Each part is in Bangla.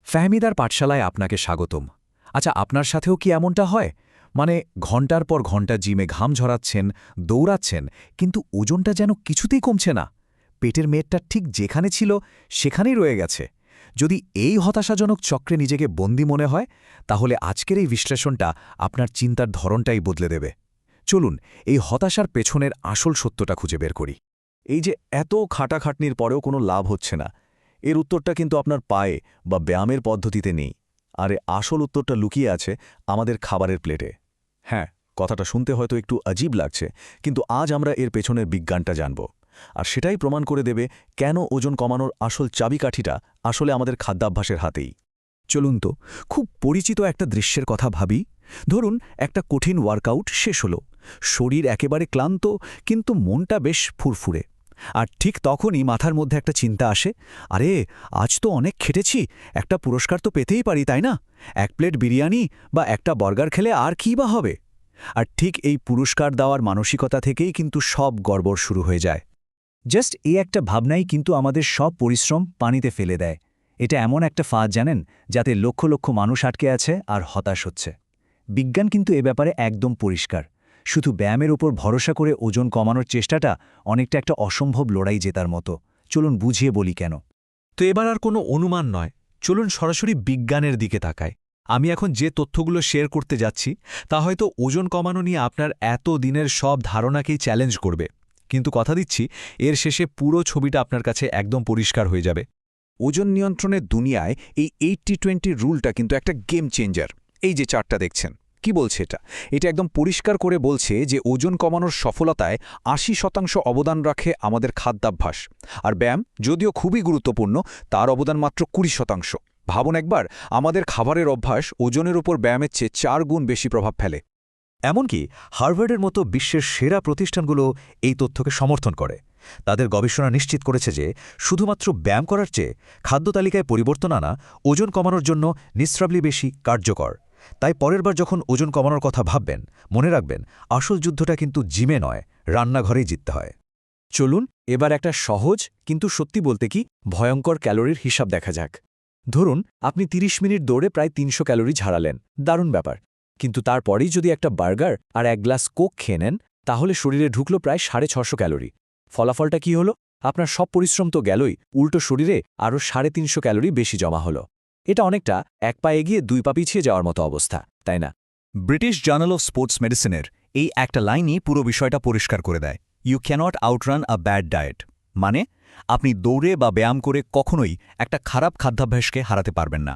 ফাহমিদার পাঠশালায় আপনাকে স্বাগতম। আচ্ছা, আপনার সাথেও কি এমনটা হয়? মানে ঘণ্টার পর ঘণ্টা জিমে ঘাম ঝরাচ্ছেন, দৌড়াচ্ছেন, কিন্তু ওজনটা যেন কিছুতেই কমছে না। পেটের মেদটা ঠিক যেখানে ছিল সেখানেই রয়ে গেছে। যদি এই হতাশাজনক চক্রে নিজেকে বন্দী মনে হয়, তাহলে আজকের এই বিশ্লেষণটা আপনার চিন্তার ধরনটাই বদলে দেবে। চলুন এই হতাশার পেছনের আসল সত্যটা খুঁজে বের করি। এই যে এত খাটাখাটনির পরেও কোনো লাভ হচ্ছে না, এর উত্তরটা কিন্তু আপনার পায়ে বা ব্যায়ামের পদ্ধতিতে নেই। আর আসল উত্তরটা লুকিয়ে আছে আমাদের খাবারের প্লেটে। হ্যাঁ, কথাটা শুনতে হয়তো একটু আজীব লাগছে, কিন্তু আজ আমরা এর পেছনের বিজ্ঞানটা জানব। আর সেটাই প্রমাণ করে দেবে কেন ওজন কমানোর আসল চাবিকাঠিটা আসলে আমাদের খাদ্যাভ্যাসের হাতেই। চলুন তো খুব পরিচিত একটা দৃশ্যের কথা ভাবি। ধরুন একটা কঠিন ওয়ার্কআউট শেষ হলো, শরীর একেবারে ক্লান্ত, কিন্তু মনটা বেশ ফুরফুরে। আর ঠিক তখনই মাথার মধ্যে একটা চিন্তা আসে, আরে আজ তো অনেক খেটেছি, একটা পুরস্কার তো পেতেই পারি, তাই না? এক প্লেট বিরিয়ানি বা একটা বার্গার খেলে আর কী বা হবে? আর ঠিক এই পুরস্কার দেওয়ার মানসিকতা থেকেই কিন্তু সব গড়বড় শুরু হয়ে যায়। জাস্ট এই একটা ভাবনাই কিন্তু আমাদের সব পরিশ্রম পানিতে ফেলে দেয়। এটা এমন একটা ফাঁদ, জানেন, যাতে লক্ষ লক্ষ মানুষ আটকে আছে আর হতাশ হচ্ছে। বিজ্ঞান কিন্তু এ ব্যাপারে একদম পরিষ্কার। শুধু ব্যায়ামের উপর ভরসা করে ওজন কমানোর চেষ্টাটা অনেকটা একটা অসম্ভব লড়াই জেতার মতো। চলুন বুঝিয়ে বলি কেন। তো এবার আর কোনো অনুমান নয়, চলুন সরাসরি বিজ্ঞানের দিকে তাকাই। আমি এখন যে তথ্যগুলো শেয়ার করতে যাচ্ছি তা হয়তো ওজন কমানো নিয়ে আপনার এত দিনের সব ধারণাকেই চ্যালেঞ্জ করবে, কিন্তু কথা দিচ্ছি এর শেষে পুরো ছবিটা আপনার কাছে একদম পরিষ্কার হয়ে যাবে। ওজন নিয়ন্ত্রণের দুনিয়ায় এই 80-20 রুলটা কিন্তু একটা গেম চেঞ্জার। এই যে চার্টটা দেখছেন, কি বলছে এটা? এটা একদম পরিষ্কার করে বলছে যে ওজন কমানোর সফলতায় 80% অবদান রাখে আমাদের খাদ্যাভ্যাস। আর ব্যায়াম যদিও খুবই গুরুত্বপূর্ণ, তার অবদান মাত্র 20%। ভাবুন একবার, আমাদের খাবারের অভ্যাস ওজনের উপর ব্যায়ামের চেয়ে 4 গুণ বেশি প্রভাব ফেলে। এমনকি হার্ভার্ডের মতো বিশ্বের সেরা প্রতিষ্ঠানগুলো এই তথ্যকে সমর্থন করে। তাদের গবেষণা নিশ্চিত করেছে যে শুধুমাত্র ব্যায়াম করার চেয়ে খাদ্য তালিকায় পরিবর্তন আনা ওজন কমানোর জন্য নিঃস্রাবলি বেশি কার্যকর। তাই পরের বার যখন ওজন কমানোর কথা ভাববেন, মনে রাখবেন আসল যুদ্ধটা কিন্তু জিমে নয়, রান্নাঘরেই জিততে হয়। চলুন এবার একটা সহজ কিন্তু সত্যি বলতে কি ভয়ঙ্কর ক্যালোরির হিসাব দেখা যাক। ধরুন আপনি 30 মিনিট দৌড়ে প্রায় 300 ক্যালোরি ঝাড়ালেন, দারুণ ব্যাপার। কিন্তু তারপরেই যদি একটা বার্গার আর 1 গ্লাস কোক খেয়ে নেন, তাহলে শরীরে ঢুকল প্রায় 650 ক্যালোরি। ফলাফলটা কি হলো? আপনার সব পরিশ্রম তো গেলই, উল্টো শরীরে আরও 350 ক্যালোরি বেশি জমা হলো। এটা অনেকটা এক পা এগিয়ে 2 পা পিছিয়ে যাওয়ার মতো অবস্থা, তাই না? ব্রিটিশ জার্নাল অফ স্পোর্টস মেডিসিনের এই একটা লাইনই পুরো বিষয়টা পরিষ্কার করে দেয়। You cannot outrun a bad diet. মানে আপনি দৌড়ে বা ব্যায়াম করে কখনোই একটা খারাপ খাদ্যাভ্যাসকে হারাতে পারবেন না।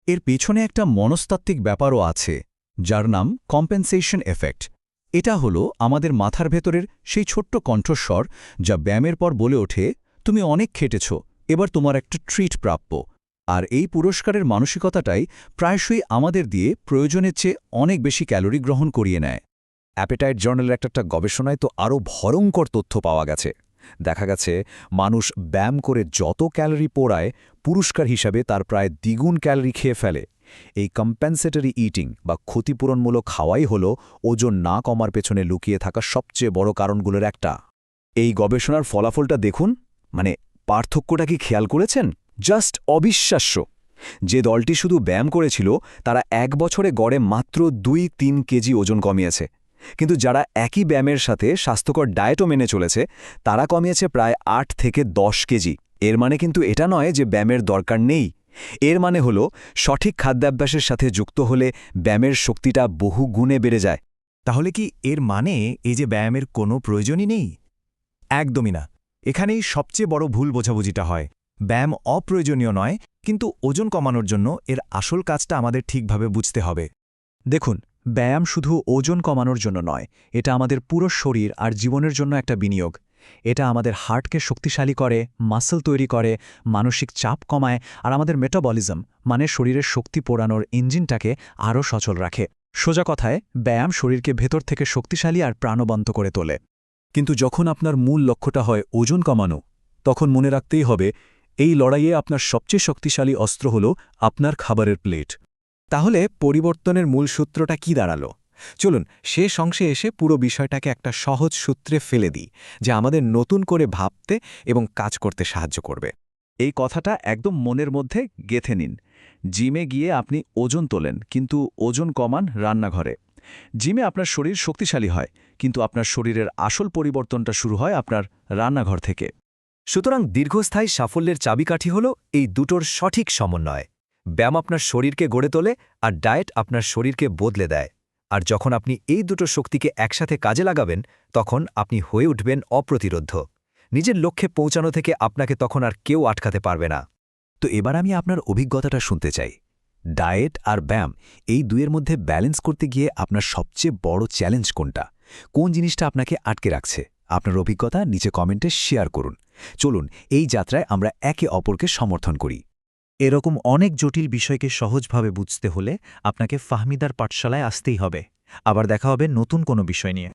এর পেছনে একটা মনস্তাত্ত্বিক ব্যাপারও আছে, যার নাম কম্পেনসেশন এফেক্ট। এটা হলো আমাদের মাথার ভেতরের সেই ছোট্ট কণ্ঠস্বর যা ব্যায়ামের পর বলে ওঠে, তুমি অনেক খেটেছ, এবার তোমার একটা ট্রিট প্রাপ্য। আর এই পুরস্কারের মানসিকতাটাই প্রায়শই আমাদের দিয়ে প্রয়োজনের চেয়ে অনেক বেশি ক্যালোরি গ্রহণ করিয়ে নেয়। অ্যাপেটাইট জার্নালের একটা গবেষণায় তো আরও ভয়ঙ্কর তথ্য পাওয়া গেছে। দেখা গেছে মানুষ ব্যায়াম করে যত ক্যালোরি পোড়ায়, পুরস্কার হিসাবে তার প্রায় দ্বিগুণ ক্যালোরি খেয়ে ফেলে। এই কম্পেনসেটরি ইটিং বা ক্ষতিপূরণমূলক খাওয়াই হলো ওজন না কমার পেছনে লুকিয়ে থাকা সবচেয়ে বড় কারণগুলোর একটা। এই গবেষণার ফলাফলটা দেখুন, মানে পার্থক্যটা কি খেয়াল করেছেন? জাস্ট অবিশ্বাস্য। যে দলটি শুধু ব্যায়াম করেছিল তারা 1 বছরে গড়ে মাত্র 2-3 কেজি ওজন কমিয়েছে, কিন্তু যারা একই ব্যায়ামের সাথে স্বাস্থ্যকর ডায়েটও মেনে চলেছে তারা কমিয়েছে প্রায় 8 থেকে 10 কেজি। এর মানে কিন্তু এটা নয় যে ব্যায়ামের দরকার নেই। এর মানে হলো সঠিক খাদ্যাভ্যাসের সাথে যুক্ত হলে ব্যায়ামের শক্তিটা বহু গুণে বেড়ে যায়। তাহলে কি এর মানে এই যে ব্যায়ামের কোনো প্রয়োজনই নেই? একদমই না। এখানেই সবচেয়ে বড় ভুল বোঝাবুঝিটা হয়। ব্যায়াম অপ্রয়োজনীয় নয়, কিন্তু ওজন কমানোর জন্য এর আসল কাজটা আমাদের ঠিকভাবে বুঝতে হবে। দেখুন, ব্যায়াম শুধু ওজন কমানোর জন্য নয়, এটা আমাদের পুরো শরীর আর জীবনের জন্য একটা বিনিয়োগ। এটা আমাদের হার্টকে শক্তিশালী করে, মাসল তৈরি করে, মানসিক চাপ কমায় আর আমাদের মেটাবলিজম মানে শরীরের শক্তি পোড়ানোর ইঞ্জিনটাকে আরও সচল রাখে। সোজা কথায়, ব্যায়াম শরীরকে ভেতর থেকে শক্তিশালী আর প্রাণবন্ত করে তোলে। কিন্তু যখন আপনার মূল লক্ষ্যটা হয় ওজন কমানো, তখন মনে রাখতেই হবে এই লড়াইয়ে আপনার সবচেয়ে শক্তিশালী অস্ত্র হল আপনার খাবারের প্লেট। তাহলে পরিবর্তনের মূল সূত্রটা কি দাঁড়ালো? চলুন শেষ অংশে এসে পুরো বিষয়টাকে একটা সহজ সূত্রে ফেলে দিই, যা আমাদের নতুন করে ভাবতে এবং কাজ করতে সাহায্য করবে। এই কথাটা একদম মনের মধ্যে গেঁথে নিন। জিমে গিয়ে আপনি ওজন তোলেন কিন্তু ওজন কমান রান্নাঘরে। জিমে আপনার শরীর শক্তিশালী হয় কিন্তু আপনার শরীরের আসল পরিবর্তনটা শুরু হয় আপনার রান্নাঘর থেকে। সুতরাং দীর্ঘস্থায়ী সাফল্যের চাবিকাঠি হল এই দুটোর সঠিক সমন্বয়। ব্যায়াম আপনার শরীরকে গড়ে তোলে আর ডায়েট আপনার শরীরকে বদলে দেয়। আর যখন আপনি এই দুটো শক্তিকে একসাথে কাজে লাগাবেন তখন আপনি হয়ে উঠবেন অপ্রতিরোধ্য। নিজের লক্ষ্যে পৌঁছানো থেকে আপনাকে তখন আর কেউ আটকাতে পারবে না। তো এবার আমি আপনার অভিজ্ঞতাটা শুনতে চাই। ডায়েট আর ব্যায়াম এই দুয়ের মধ্যে ব্যালেন্স করতে গিয়ে আপনার সবচেয়ে বড় চ্যালেঞ্জ কোনটা? কোন জিনিসটা আপনাকে আটকে রাখছে? আপনার অভিজ্ঞতা নিচে কমেন্টে শেয়ার করুন। চলুন এই যাত্রায় আমরা একে অপরকে সমর্থন করি। এরকম অনেক জটিল বিষয়কে সহজভাবে বুঝতে হলে আপনাকে ফাহমিদার পাঠশালায় আসতেই হবে। আবার দেখা হবে নতুন কোনো বিষয় নিয়ে।